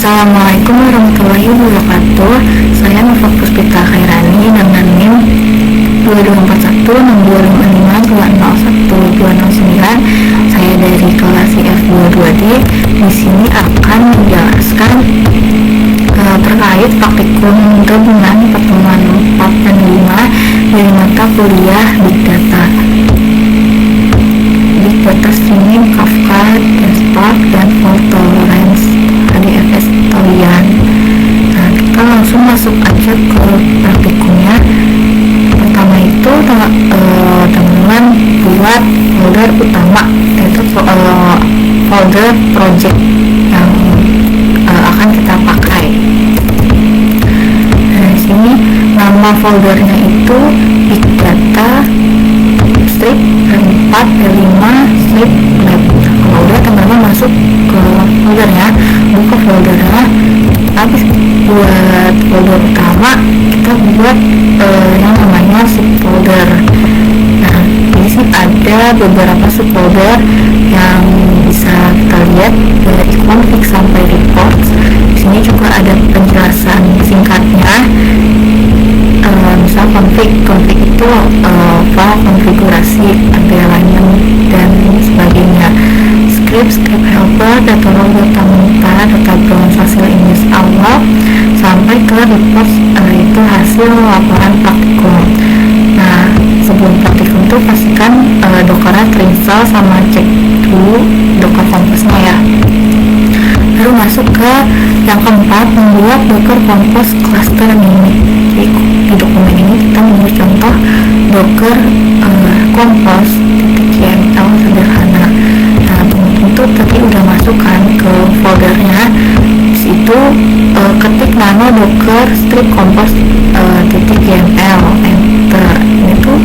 Assalamualaikum warahmatullahi wabarakatuh. Saya Nova Puspita Khairani dengan NIM 22416205201209. Saya dari kelas IF22D. Di sini akan menjelaskan terkait praktikum gabungan pertemuan 4 dan 5 dari mata kuliah Big Data. Big Data Streaming, Kafka, Spark, dan Fault Tolerance HDFS Talian. Nah, kita langsung masuk aja ke praktikumnya. Pertama itu teman-teman buat folder utama, yaitu folder project yang akan kita pakai. Nah, di sini nama foldernya itu Big Data strip 4 P5 strip lab. Kalau udah teman-teman masuk ke foldernya, buka foldernya. Habis buat folder utama, kita buat yang namanya subfolder. Nah, di sini ada beberapa subfolder yang bisa kita lihat dari config sampai reports. Di sini juga ada penjelasan singkatnya. Misal config itu file konfigurasi, ada alignment dan sebagainya. Script helper, data raw, data minta, data bronze, hasil image awal sampai ke reports, itu hasil laporan praktikum. Nah, sebelum praktikum itu pastikan Dockernya terinstall sama cek dulu Docker Compose-nya ya. Lalu masuk ke yang keempat, membuat Docker Compose cluster mini. Jadi di dokumen ini kita membuat contoh Docker Compose .yml sederhana. Nah, itu tadi udah masukkan ke foldernya. Di situ ketik nano docker strip compose .yml, enter. Ini tuh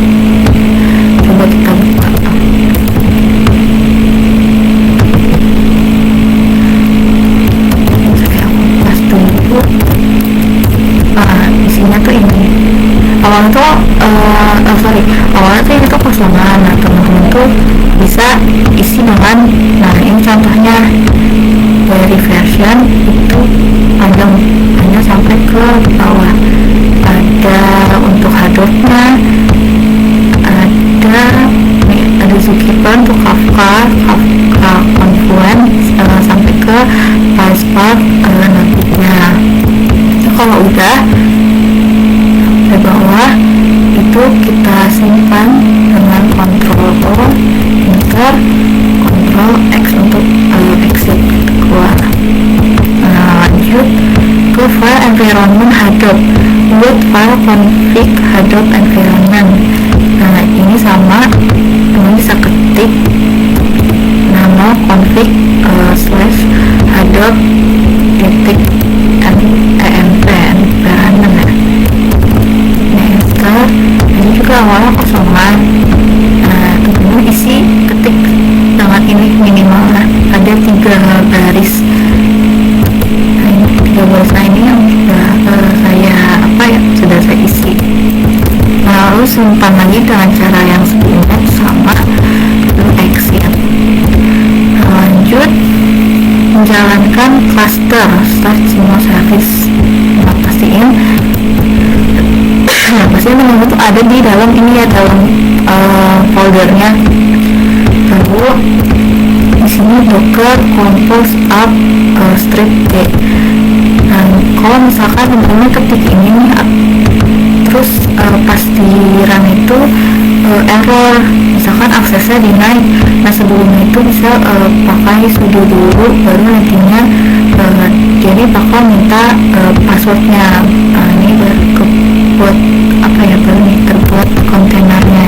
coba kita buka. Isinya tuh ini. Awalnya tuh awalnya tuh ini tuh kosongan. Nah, teman-teman tuh bisa isi dengan, nah ini contohnya dari version itu panjang sampai ke bawah. Ada untuk Hadoop-nya, ada Zookeeper untuk Kafka Confluent sampai ke PySpark nantinya. Kalau udah di bawah itu kita simpan dengan Ctrl O, Enter, Ctrl X untuk exit keluar. Nah, lanjut ke file environment Hadoop, buat file config Hadoop environment. Nah, ini sama, teman bisa ketik nano config /hadoop titik env environment ya. Ini juga awalnya kosongan. Nah, teman-teman isi ketik dengan ini minimal lah, ada 3 baris. Nah, ini 3 baris ini yang sudah saya isi. Lalu simpan lagi dengan cara yang sebelumnya sama, lalu exit. Lanjut menjalankan cluster start semua service. Nah, pastiin teman-teman tuh ada di dalam ini ya, dalam foldernya. Lalu di sini Docker Compose up strip D. Nah, kalau misalkan teman-teman ketik ini terus pas di run itu error, misalkan aksesnya denied. Nah, sebelumnya itu bisa pakai sudo dulu, baru nantinya jadi bakal minta passwordnya. Nah, ini baru buat baru nih terbuat kontainernya.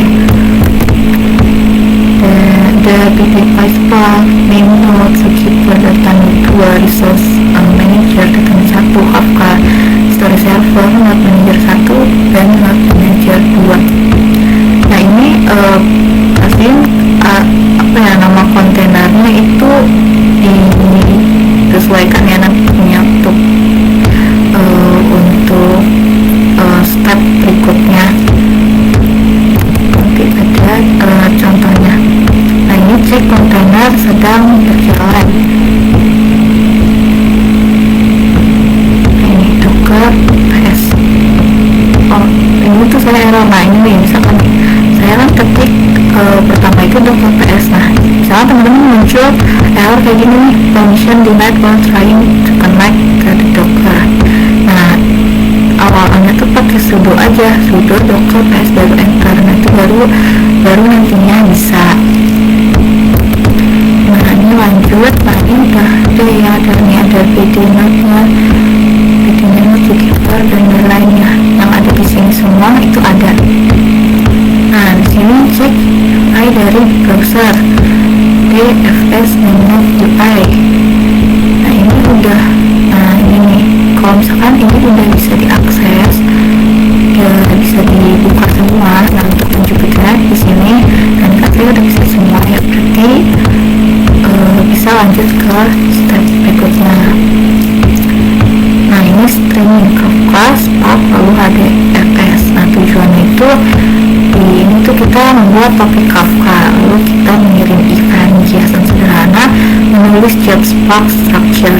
The BT PySpark main node Zookeeper data node 2 resource manager data node 1 Kafka story server node manager 1 dan node manager 2. Nah, ini pastiin nama kontainernya itu disesuaikan ya nantinya untuk step berikutnya. Nanti ada contohnya. Nah, ini cek kontainer sedang berjalan. lama-lama teman-teman muncul error kayak gini nih, permission denied while trying to connect ke Docker. Nah, awalnya tuh pakai sudo aja, sudo docker ps baru enter. Nah itu baru nantinya bisa. Nah ini lanjut, tadi udah deh ya, ada videonya together dan lainnya yang ada di sini semua itu ada. Nah di sini cek UI dari browser DFS menu UI. Nah ini udah, nah ini nih, kalau misalkan ini udah bisa diakses, ya bisa dibuka semua. Nah untuk Jupyter di sini dan katanya udah bisa semua ya, berarti bisa lanjut ke step berikutnya. Nah ini streaming Kafka, Spark, lalu HDFS. Nah tujuannya itu ini tuh kita membuat topik Kafka, lalu kita mengirim event JSON sederhana, menulis job Spark structure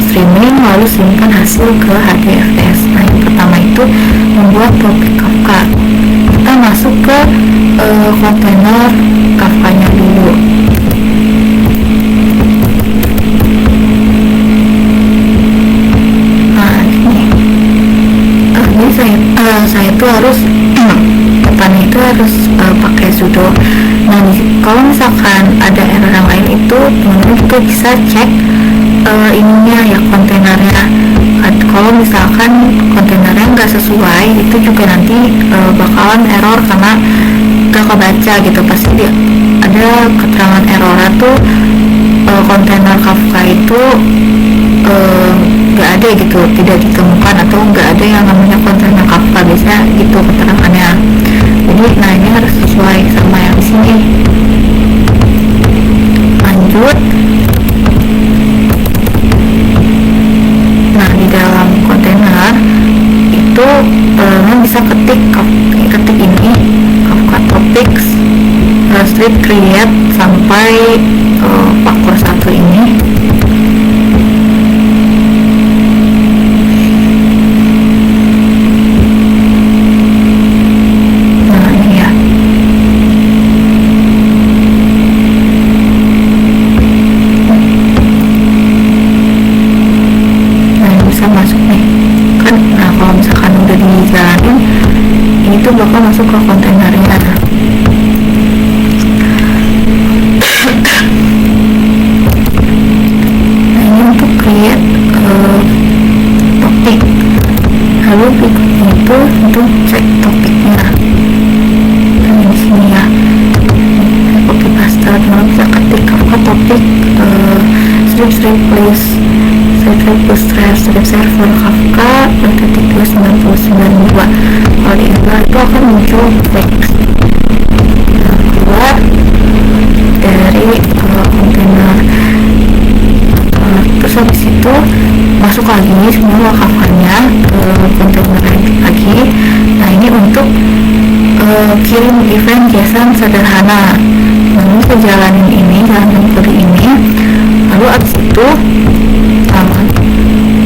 streaming, lalu simpan hasil ke HDFS. Nah yang pertama itu membuat topik Kafka. Kita masuk ke kontainer Kafka-nya dulu. Saya itu harus depannya itu harus pakai sudo. Nah kalau misalkan ada error yang lain itu teman-teman juga bisa cek ininya ya, kontainernya. Kalau misalkan kontainernya nggak sesuai itu juga nanti bakalan error karena nggak kebaca gitu. Pasti ada keterangan errornya tuh kontainer Kafka itu nggak ada gitu, tidak ditemukan atau nggak ada yang namanya kontainer Kafka, biasanya gitu keterangannya. Jadi nah ini harus sesuai sama yang di sini. Lanjut. Nah di dalam kontainer itu bisa ketik ini Kafka topics strip create sampai faktor 1 ini. Itu bakal masuk ke kontainernya. Nah ini untuk create topik, lalu berikutnya itu untuk cek topiknya. Dan di sini ya copy paste, lalu bisa ketik Kafka topik strip place strip server Kafka bertitik 299.2. Kalau di enter itu akan muncul teks keluar dari kontainer. Terus habis itu masuk lagi semua Kafkanya ke kontainer lagi. Nah ini untuk kirim event JSON sederhana. Lalu kita jalanin kode ini, lalu abis itu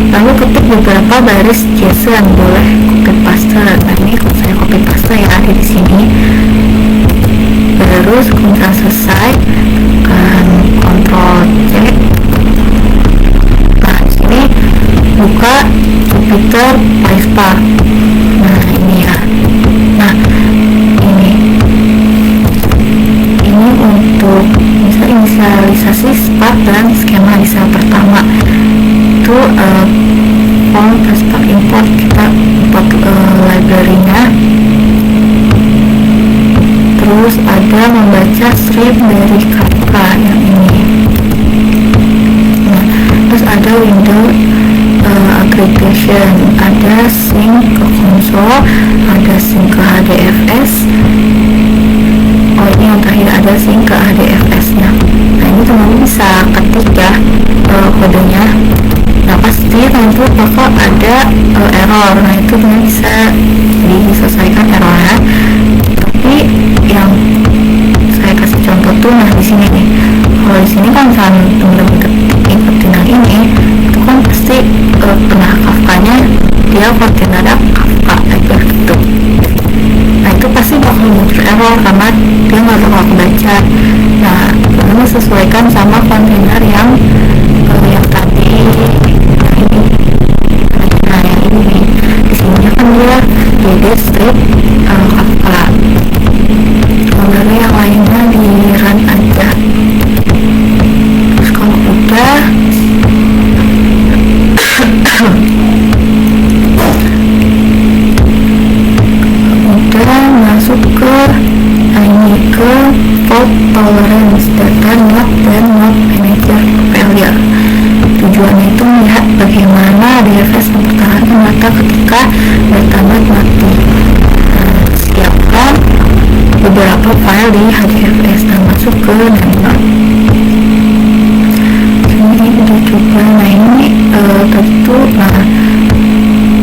lalu ketik beberapa baris JSON, boleh copy paste. Nah ini saya copy paste ya di sini. Terus kalau selesai kan Ctrl C. Nah di sini buka Jupyter PySpark. Nah ini ya. Nah ini untuk inisialisasi Spark dan skema di sel pertama. Itu Spark import, kita import library-nya. Terus ada membaca strip dari Kafka yang ini. Nah, terus ada window aggregation, ada sync ke konsol, ada sync ke HDFS. Oh ini yang terakhir, ada sync ke HDFS-nya. Nah ini teman-teman bisa ketik ya kodenya. Nah pasti nanti bakal ada error. Nah itu teman bisa diselesaikan errornya. Tapi yang saya kasih contoh tuh nah di sini nih. Kalau di sini kan misalnya teman-teman ikutin yang ini, itu kan pasti tengah Kafkanya dia kontainernya Kafka typer gitu. Nah itu pasti bakal muncul error karena dia nggak bakal kebaca. Nah, ini sesuaikan sama kontainer yang tadi ini. Nah, yang ini di sini kan dia jadi strip Kafka. Kalau yang lainnya di run aja. Terus kalau udah masuk ke ini ke fault tolerance data not dan not manager failure. Tujuannya itu melihat bagaimana DFS mempertahankan data ketika data not mati. Siapkan beberapa file di HDFS dan masuk ke download. Ini udah coba. Nah ini tadi tuh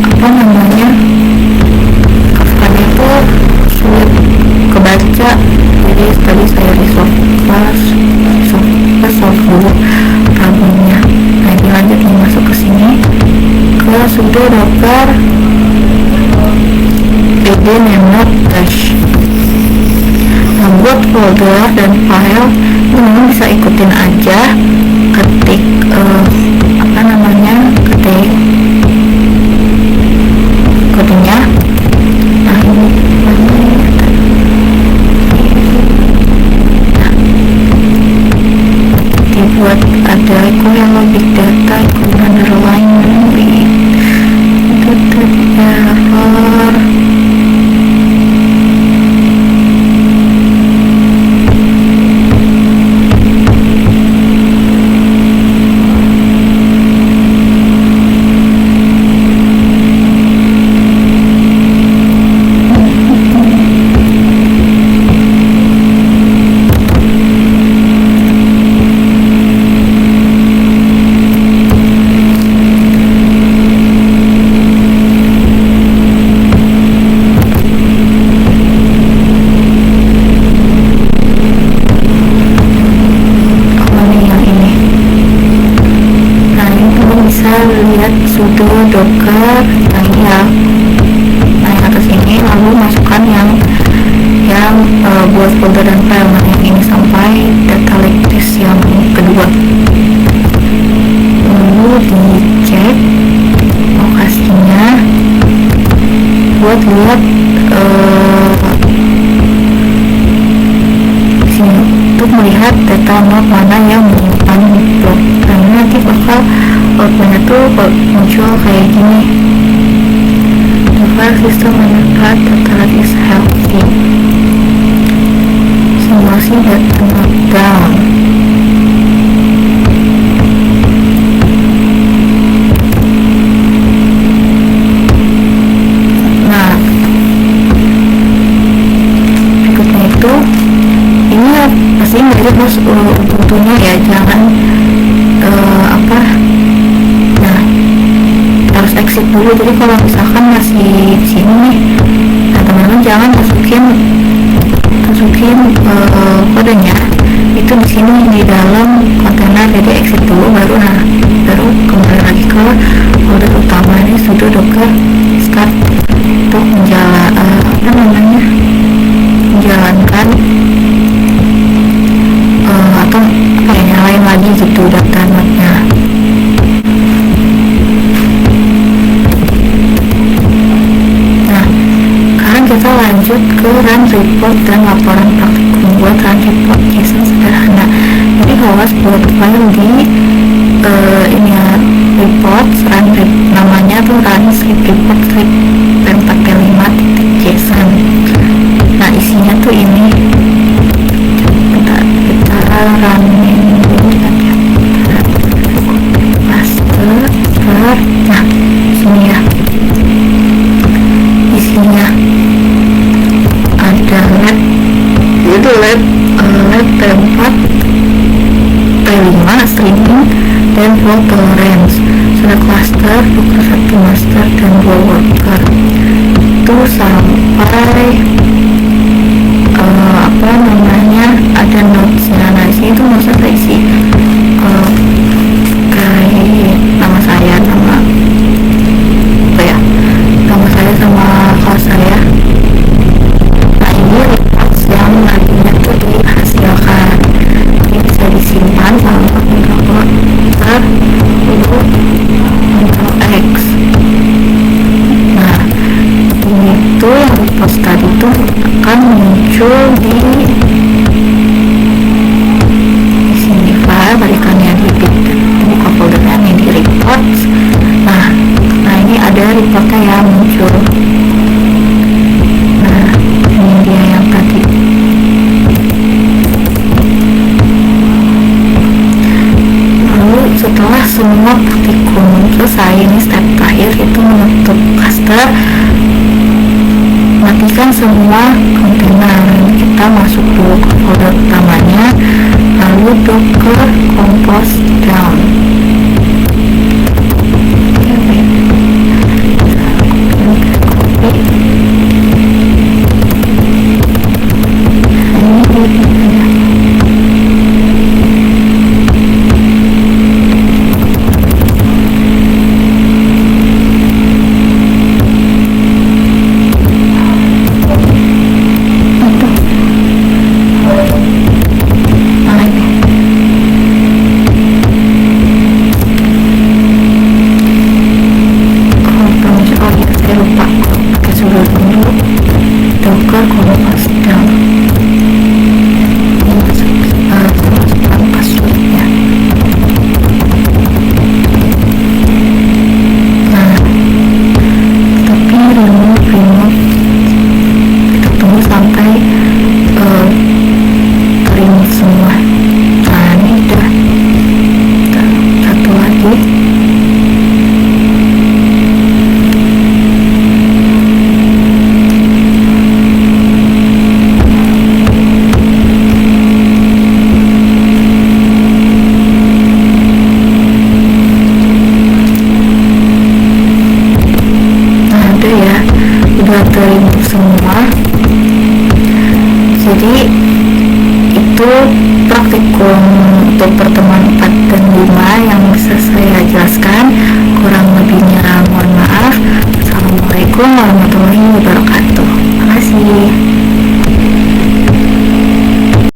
apa namanya, Kafkanya itu sulit kebaca, jadi tadi saya resolve dulu problemnya. Nah dilanjut nih, masuk ke sini ke sudo docker pd nemnode dash. Nah buat folder dan file ini bisa ikutin aja, ketik ketik kodenya. Nah ini dibuat ada logic data, underline memory, itu error. Sudo docker nah atas ini, lalu masukkan yang buat folder dan file. Nah yang ini sampai data like this yang kedua, lalu dicek lokasinya buat lihat sini untuk melihat data not mana yang menyimpan blok. Nah ini nanti bakal outputnya tuh muncul kayak gini. The file system manfaat data is healthy. Simulasi data not down. Nah berikutnya itu ini pasti mirip bos Ubuntu-nya ya, jangan harus exit dulu. Jadi kalau misalkan masih di sini nih, nah teman-teman jangan masukin kodenya itu di sini di dalam kontainer, jadi exit dulu baru kembali lagi ke folder utama. Ini sudo docker start untuk menjalankan atau nyalain lagi gitu data notnya. Kita lanjut ke run report dan laporan praktikum. Buat run report JSON sederhana, jadi host buat file di report namanya tuh run report p4p5.json. Nah isinya tuh ini, kita running dulu ya, master. Nah sini ya, isinya ada lab p4 p5 streaming dan fault tolerance, sudah cluster, docker 1 master dan 2 worker. Itu sampai ada notesnya. Nah disini tuh maksudnya isi kayak nama saya sama kelas saya. Nah ini reports yang nantinya tuh dihasilkan. gitu. Nah, ini dia yang tadi. Lalu setelah semua praktikum selesai, ini step terakhir itu menutup cluster. Matikan semua kontainer. Kita masuk dulu ke folder utamanya, lalu docker compose down. Docker compose down. Ini masukkan passwordnya. Nah, tapi remove kita tunggu sampai remove semua. Nah, ini udah satu lagi. Terima semua. Jadi itu praktikum untuk pertemuan 4 dan 5 yang bisa saya